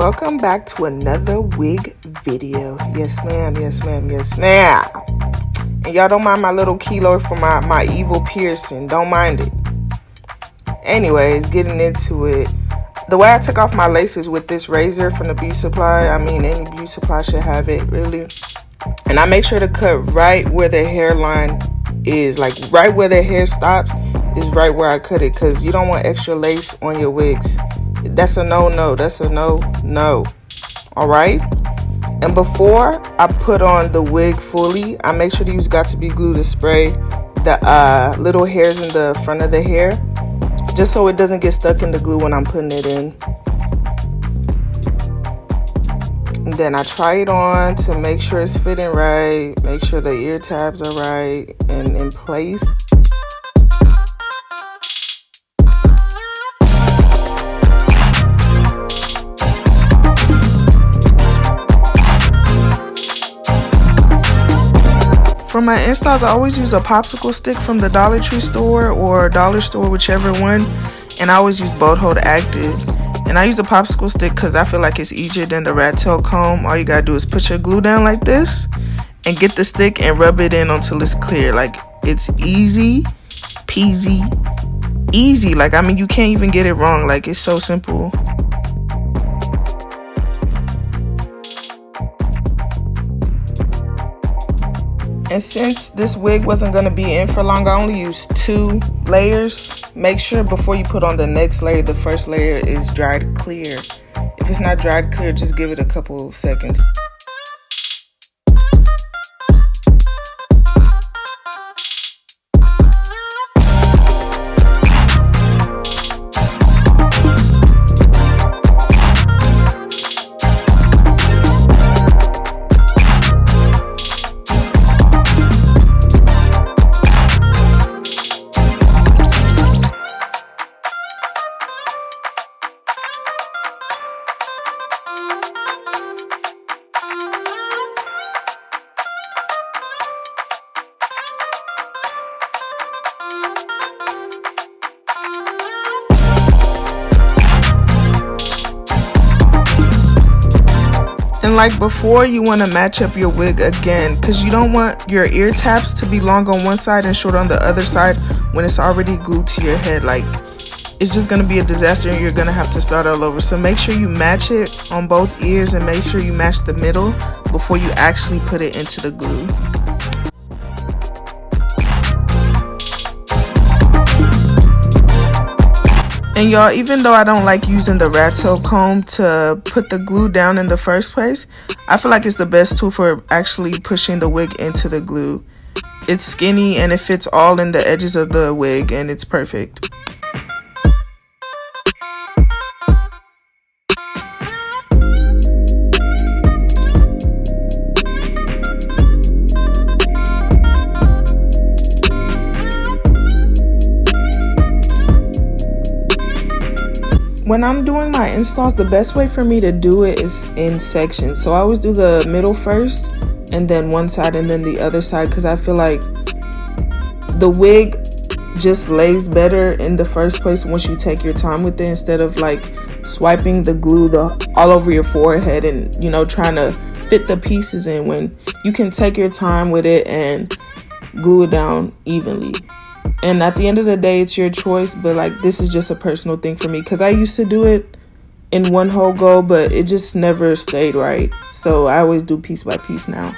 welcome back to another wig video. Yes ma'am, yes ma'am, yes ma'am. And y'all don't mind my little kilo for my evil piercing. Don't mind it. Anyways, getting into it. The way I took off my laces with this razor from the beauty supply, I mean any beauty supply should have it really. And I make sure to cut right where the hairline is, like right where the hair stops is right where I cut it, because you don't want extra lace on your wigs. That's a no. That's a no. All right. And before I put on the wig fully, I make sure to use got to be glue to spray the little hairs in the front of the hair, just so it doesn't get stuck in the glue when I'm putting it in. And then I try it on to make sure it's fitting right, make sure the ear tabs are right and in place. For my installs, I always use a popsicle stick from the Dollar Tree store or Dollar Store, whichever one, and I always use Boat Hold Active. And I use a popsicle stick because I feel like it's easier than the rat tail comb. All you gotta do is put your glue down like this and get the stick and rub it in until it's clear. Like, it's easy peasy, easy. Like, I mean, you can't even get it wrong. Like, it's so simple. And since this wig wasn't going to be in for long, I only used 2 layers. Make sure before you put on the next layer, the first layer is dried clear. If it's not dried clear, just give it a couple seconds. And like before, you want to match up your wig again, because you don't want your ear tabs to be long on one side and short on the other side when it's already glued to your head. Like, it's just going to be a disaster and you're going to have to start all over. So make sure you match it on both ears and make sure you match the middle before you actually put it into the glue. And y'all, even though I don't like using the rat tail comb to put the glue down in the first place, I feel like it's the best tool for actually pushing the wig into the glue. It's skinny and it fits all in the edges of the wig and it's perfect. When I'm doing my installs, the best way for me to do it is in sections. So I always do the middle first and then one side and then the other side, because I feel like the wig just lays better in the first place once you take your time with it, instead of like swiping the glue all over your forehead and, you know, trying to fit the pieces in, when you can take your time with it and glue it down evenly. And at the end of the day, it's your choice, but like, this is just a personal thing for me, because I used to do it in one whole go, but it just never stayed right. So I always do piece by piece now.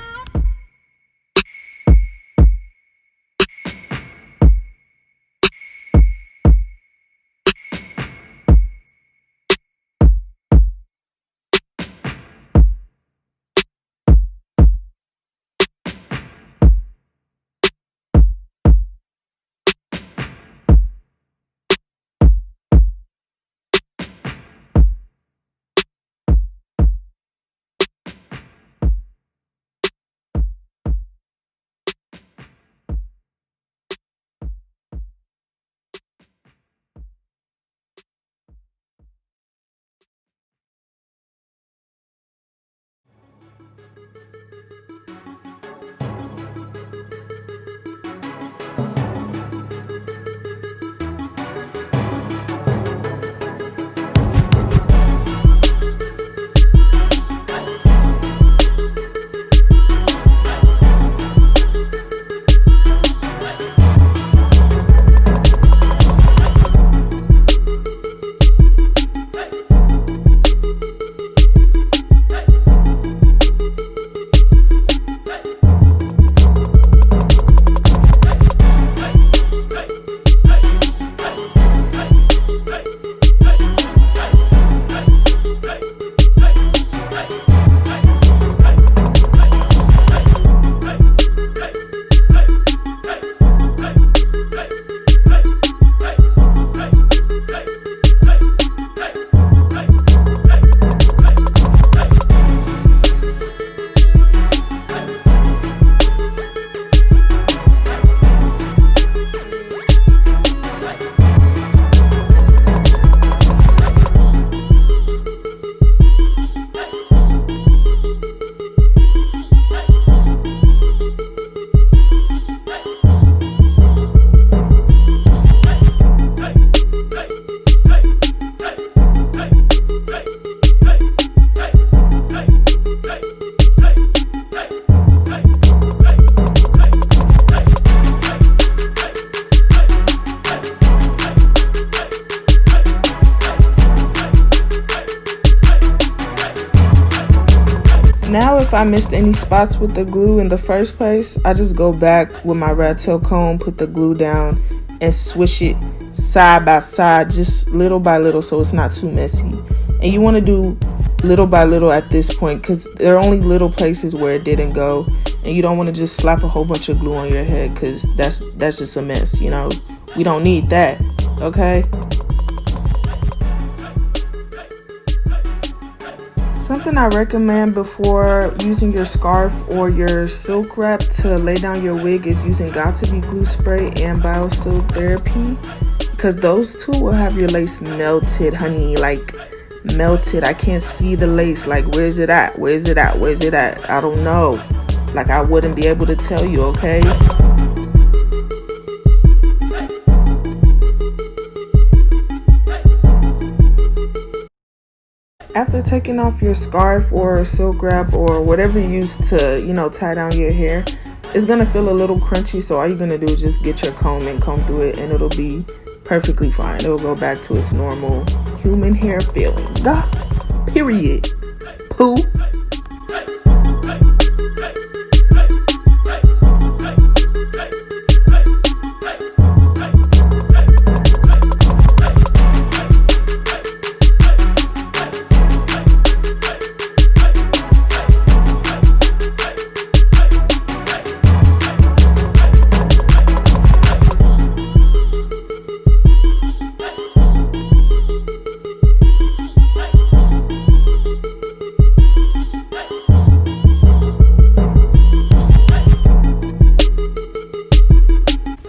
Now if I missed any spots with the glue in the first place, I just go back with my rat tail comb, put the glue down, and swish it side by side, just little by little, so it's not too messy. And you want to do little by little at this point, because there are only little places where it didn't go, and you don't want to just slap a whole bunch of glue on your head, because that's just a mess, you know. We don't need that, okay? Something I recommend before using your scarf or your silk wrap to lay down your wig is using Got2b glue spray and BioSilk Therapy, because those two will have your lace melted, honey, like melted. I can't see the lace. Like, where's it at? Where's it at? Where's it at? I don't know. Like, I wouldn't be able to tell you, okay? After taking off your scarf or silk wrap or whatever you use to, you know, tie down your hair, it's gonna feel a little crunchy, so all you're gonna do is just get your comb and comb through it, and it'll be perfectly fine. It'll go back to its normal human hair feeling. Period. Pooh.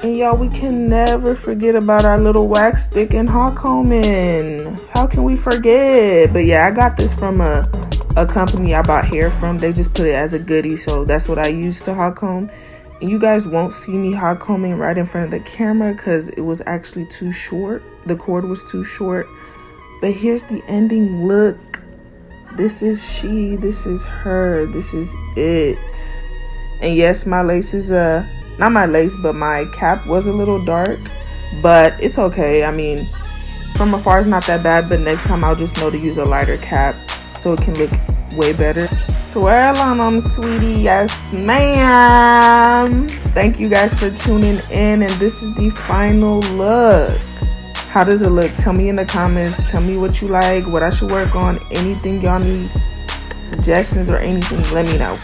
And y'all, we can never forget about our little wax stick and hot combing. How can we forget? But yeah, I got this from a company I bought hair from. They just put it as a goodie, so that's what I use to hot comb. And you guys won't see me hot combing right in front of the camera because it was actually too short. The cord was too short. But here's the ending look. This is she, this is her, this is it. And yes, my lace is not my lace, but my cap was a little dark, but it's okay. I mean, from afar it's not that bad, but next time I'll just know to use a lighter cap so it can look way better. Twirl on them, sweetie. Yes, ma'am. Thank you guys for tuning in, and this is the final look. How does it look? Tell me in the comments. Tell me what you like, what I should work on, anything y'all need, suggestions or anything, let me know.